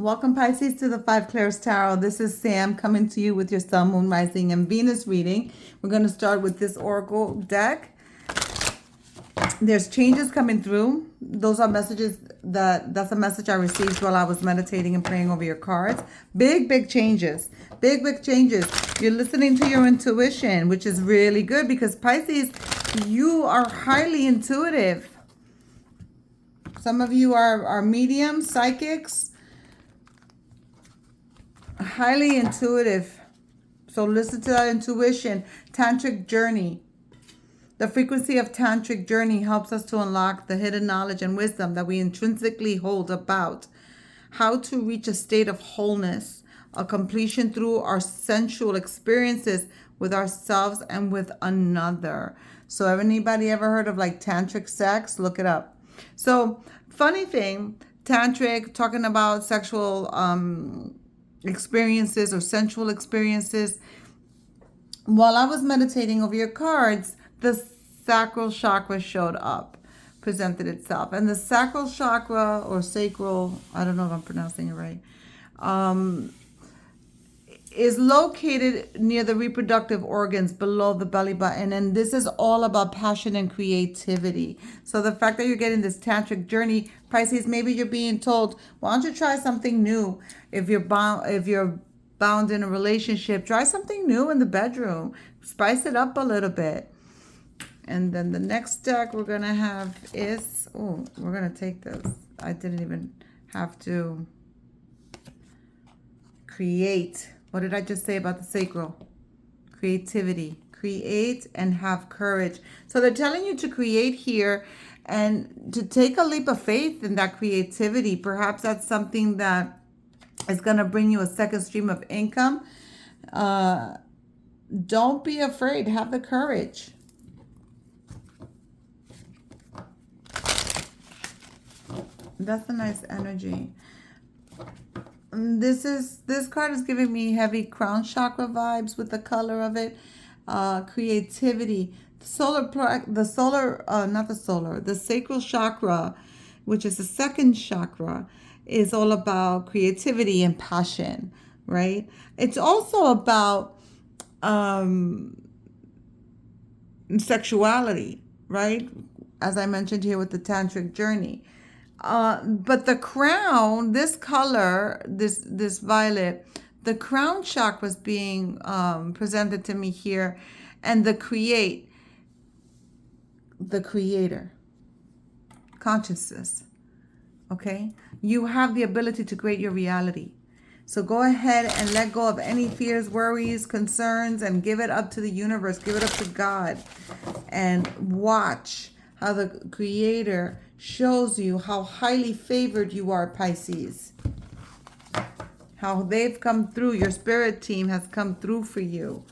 Welcome, Pisces, to the Five Clairs Tarot. This is Sam coming to you with your Sun, Moon, Rising, and Venus reading. We're going to start with this Oracle deck. There's changes coming through. Those are messages that's a message I received while I was meditating and praying over your cards. Big changes. Big changes. You're listening to your intuition, which is really good because Pisces, you are highly intuitive. Some of you are mediums, psychics, highly intuitive. So listen to that intuition. Tantric journey. The frequency of tantric journey helps us to unlock the hidden knowledge and wisdom that we intrinsically hold about how to reach a state of wholeness, a completion through our sensual experiences with ourselves and with another. So have anybody ever heard of like tantric sex? Look it up. So funny thing, tantric, talking about sexual experiences or sensual experiences. While I was meditating over your cards, the sacral chakra showed up, presented itself. And the sacral chakra or sacral, I don't know if I'm pronouncing it right, is located near the reproductive organs below the belly button. And this is all about passion and creativity. So the fact that you're getting this tantric journey, Pisces, maybe you're being told, why don't you try something new? If you're bound in a relationship, try something new in the bedroom. Spice it up a little bit. And then the next deck we're going to have is, we're going to take this. I didn't even have to create. What did I just say about the sacral? Creativity. Create and have courage. So they're telling you to create here and to take a leap of faith in that creativity. Perhaps that's something that is going to bring you a second stream of income. Don't be afraid. Have the courage. That's a nice energy. This card is giving me heavy crown chakra vibes with the color of it. Creativity. The sacral chakra, which is the second chakra, is all about creativity and passion, right? It's also about sexuality, right? As I mentioned here with the tantric journey. But the crown, this color, this violet, the crown chakra is being presented to me here, and the creator, consciousness. Okay, you have the ability to create your reality. So go ahead and let go of any fears, worries, concerns, and give it up to the universe. Give it up to God, and watch how the creator shows you how highly favored you are, Pisces. How they've come through. Your spirit team has come through for you.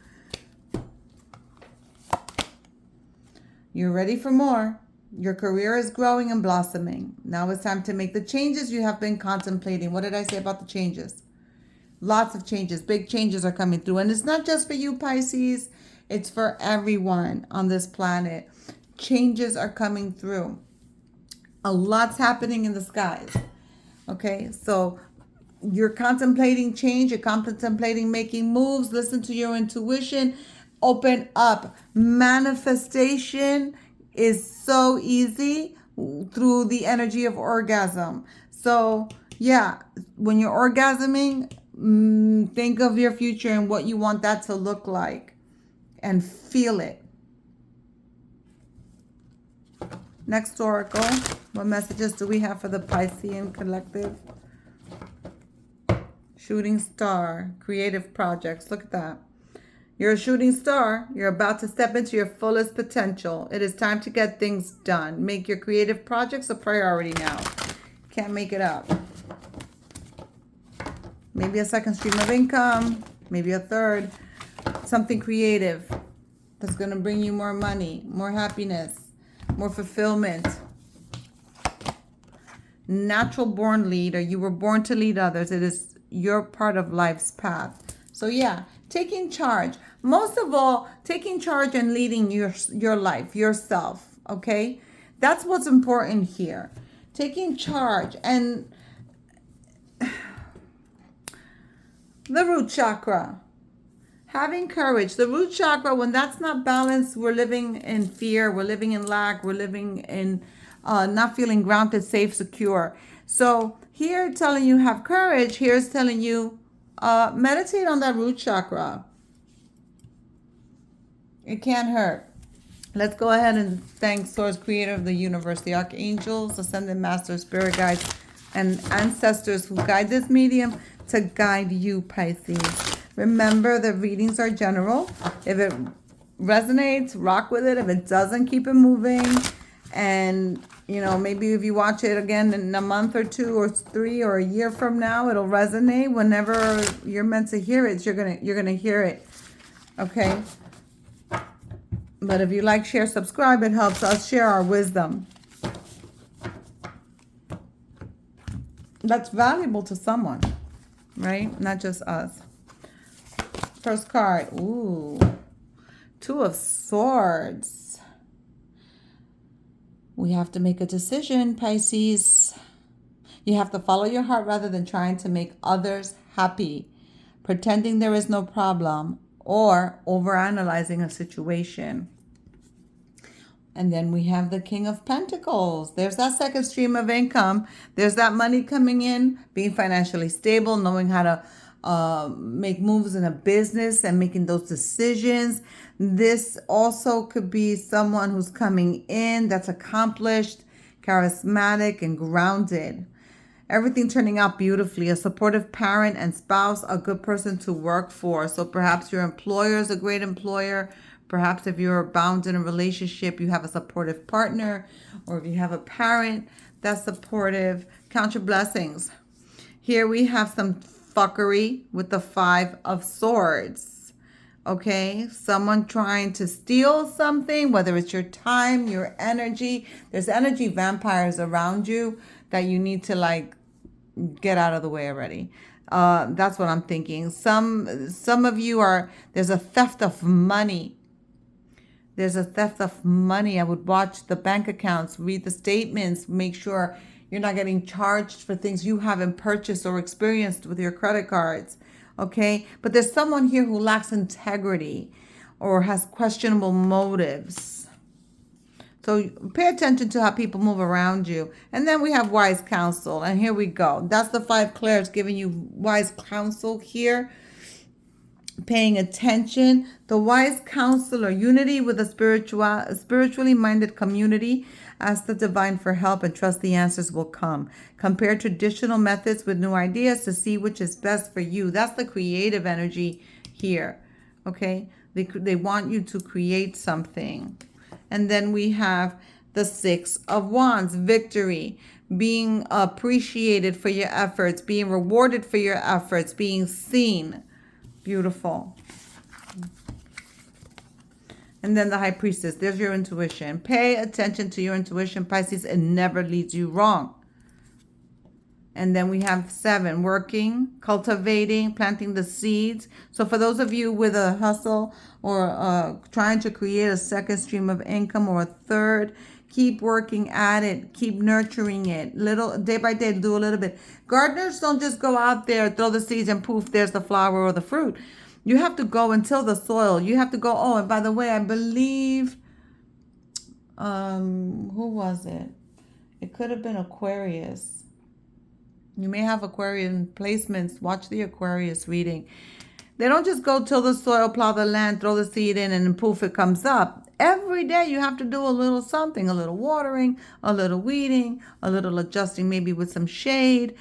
You're ready for more. Your career is growing and blossoming. Now it's time to make the changes you have been contemplating. What did I say about the changes? Lots of changes. Big changes are coming through. And it's not just for you, Pisces. It's for everyone on this planet. Changes are coming through. A lot's happening in the skies. Okay, so you're contemplating change. You're contemplating making moves. Listen to your intuition. Open up. Manifestation is so easy through the energy of orgasm. So yeah, when you're orgasming, think of your future and what you want that to look like and feel it. Next oracle, what messages do we have for the Piscean collective? Shooting star, creative projects. Look at that. You're a shooting star. You're about to step into your fullest potential. It is time to get things done. Make your creative projects a priority now. Can't make it up. Maybe a second stream of income. Maybe a third. Something creative that's going to bring you more money, more happiness, more fulfillment. Natural born leader. You were born to lead others. It is your part of life's path. So yeah, taking charge. Most of all, taking charge and leading your life, yourself, okay? That's what's important here. Taking charge. And The root chakra. Having courage. The root chakra, when that's not balanced, we're living in fear, we're living in lack, we're living in not feeling grounded, safe, secure. So here telling you have courage, here's telling you meditate on that root chakra. It can't hurt. Let's go ahead and thank Source, Creator of the universe, the archangels, ascended masters, spirit guides, and ancestors who guide this medium to guide you, Pisces. Remember, the readings are general. If it resonates, rock with it. If it doesn't, keep it moving. And, you know, maybe if you watch it again in a month or 2 or 3 or a year from now, it'll resonate. Whenever you're meant to hear it, you're gonna hear it. Okay? But if you like, share, subscribe, it helps us share our wisdom. That's valuable to someone, right? Not just us. First card. Ooh. 2 of Swords. We have to make a decision, Pisces. You have to follow your heart rather than trying to make others happy, pretending there is no problem, or overanalyzing a situation. And then we have the King of Pentacles. There's that second stream of income. There's that money coming in, being financially stable, knowing how to make moves in a business and making those decisions. This also could be someone who's coming in that's accomplished, charismatic, and grounded. Everything turning out beautifully. A supportive parent and spouse, a good person to work for. So perhaps your employer is a great employer. Perhaps if you're bound in a relationship, you have a supportive partner, or if you have a parent that's supportive. Count your blessings. Here we have some fuckery with the 5 of Swords. Okay, someone trying to steal something, whether it's your time, your energy. There's energy vampires around you that you need to like get out of the way already. That's what I'm thinking. Some of you are, there's a theft of money. There's a theft of money. I would watch the bank accounts, read the statements, make sure you're not getting charged for things you haven't purchased or experienced with your credit cards. Okay? But there's someone here who lacks integrity or has questionable motives. So pay attention to how people move around you. And then we have wise counsel. And here we go. That's the 5 clairs giving you wise counsel here. Paying attention. The wise counselor, unity with a spiritually minded community. Ask the divine for help and trust the answers will come. Compare traditional methods with new ideas to see which is best for you. That's the creative energy here. Okay? They want you to create something. And then we have the 6 of Wands, victory, being appreciated for your efforts, being rewarded for your efforts, being seen. Beautiful. And then the High Priestess, there's your intuition. Pay attention to your intuition, Pisces. It never leads you wrong. And then we have 7, working, cultivating, planting the seeds. So for those of you with a hustle or trying to create a second stream of income or a third, keep working at it. Keep nurturing it. Little day by day, do a little bit. Gardeners don't just go out there, throw the seeds, and poof, there's the flower or the fruit. You have to go and till the soil. You have to go, oh, and by the way, I believe, who was it? It could have been Aquarius. You may have Aquarian placements. Watch the Aquarius reading. They don't just go till the soil, plow the land, throw the seed in, and poof, it comes up. Every day you have to do a little something, a little watering, a little weeding, a little adjusting, maybe with some shade.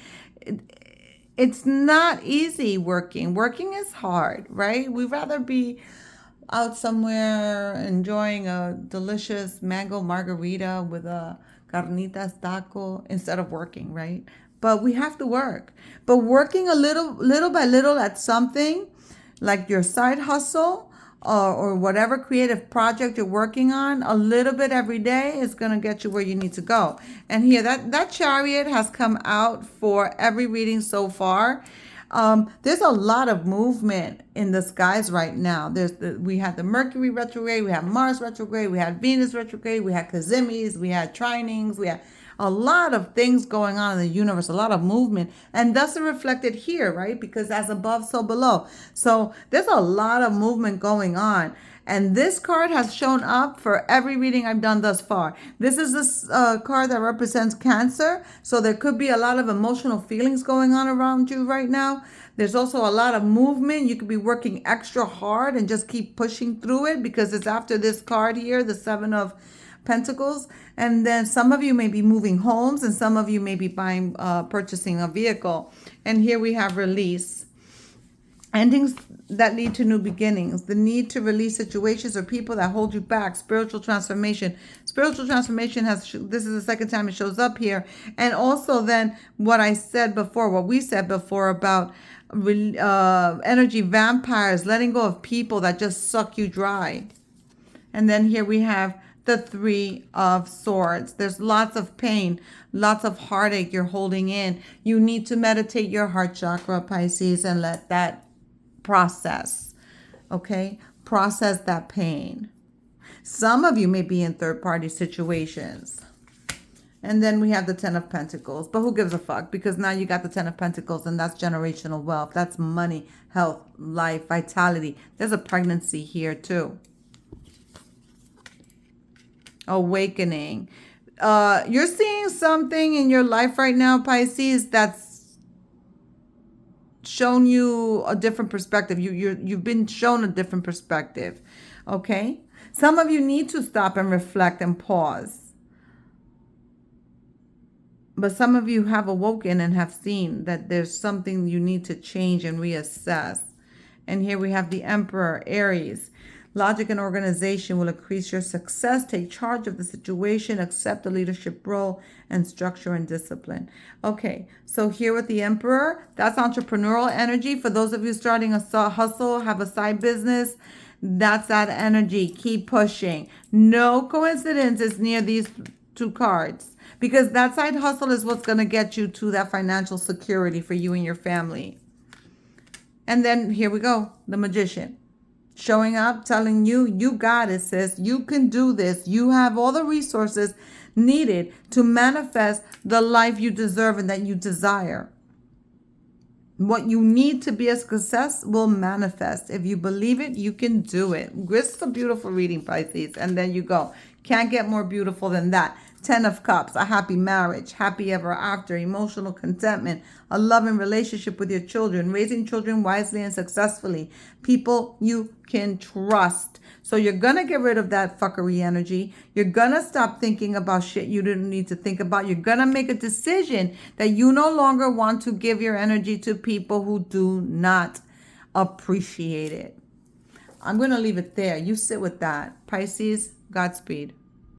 It's not easy working. Working is hard, right? We'd rather be out somewhere enjoying a delicious mango margarita with a carnitas taco instead of working, right? But we have to work. But working a little by little at something, like your side hustle or whatever creative project you're working on, a little bit every day is going to get you where you need to go. And here, that Chariot has come out for every reading so far. There's a lot of movement in the skies right now. We had the Mercury retrograde, we had Mars retrograde, we had Venus retrograde, we had Cazimis, we had trinings, we had A lot of things going on in the universe, a lot of movement, and thus it reflected here, right? Because as above, so below. So there's a lot of movement going on. And this card has shown up for every reading I've done thus far. This is this card that represents Cancer. So there could be a lot of emotional feelings going on around you right now. There's also a lot of movement. You could be working extra hard and just keep pushing through it because it's after this card here, the Seven of Pentacles. And then some of you may be moving homes and some of you may be purchasing a vehicle. And here we have release. Endings that lead to new beginnings, the need to release situations or people that hold you back, spiritual transformation. Spiritual transformation this is the second time it shows up here. And also then what we said before about energy vampires, letting go of people that just suck you dry. And then here we have the Three of Swords. There's lots of pain, lots of heartache you're holding in. You need to meditate your heart chakra, Pisces, and let that process, okay? Process that pain. Some of you may be in third-party situations. And then we have the Ten of Pentacles. But who gives a fuck? Because now you got the Ten of Pentacles, and that's generational wealth. That's money, health, life, vitality. There's a pregnancy here too. Awakening. You're seeing something in your life right now, Pisces, that's shown you a different perspective. You've been shown a different perspective. Okay? Some of you need to stop and reflect and pause. But some of you have awoken and have seen that there's something you need to change and reassess. And here we have the Emperor, Aries. Logic and organization will increase your success. Take charge of the situation, accept the leadership role, and structure and discipline. Okay, so here with the Emperor, that's entrepreneurial energy. For those of you starting a hustle, have a side business, that's that energy. Keep pushing. No coincidence is near these two cards, because that side hustle is what's going to get you to that financial security for you and your family. And then here we go, the Magician. Showing up, telling you, you got it, sis. You can do this. You have all the resources needed to manifest the life you deserve and that you desire. What you need to be a success will manifest. If you believe it, you can do it. This is a beautiful reading, Pisces. And there you go. Can't get more beautiful than that. Ten of Cups, a happy marriage, happy ever after, emotional contentment, a loving relationship with your children, raising children wisely and successfully, people you can trust. So you're going to get rid of that fuckery energy. You're going to stop thinking about shit you didn't need to think about. You're going to make a decision that you no longer want to give your energy to people who do not appreciate it. I'm going to leave it there. You sit with that. Pisces, Godspeed.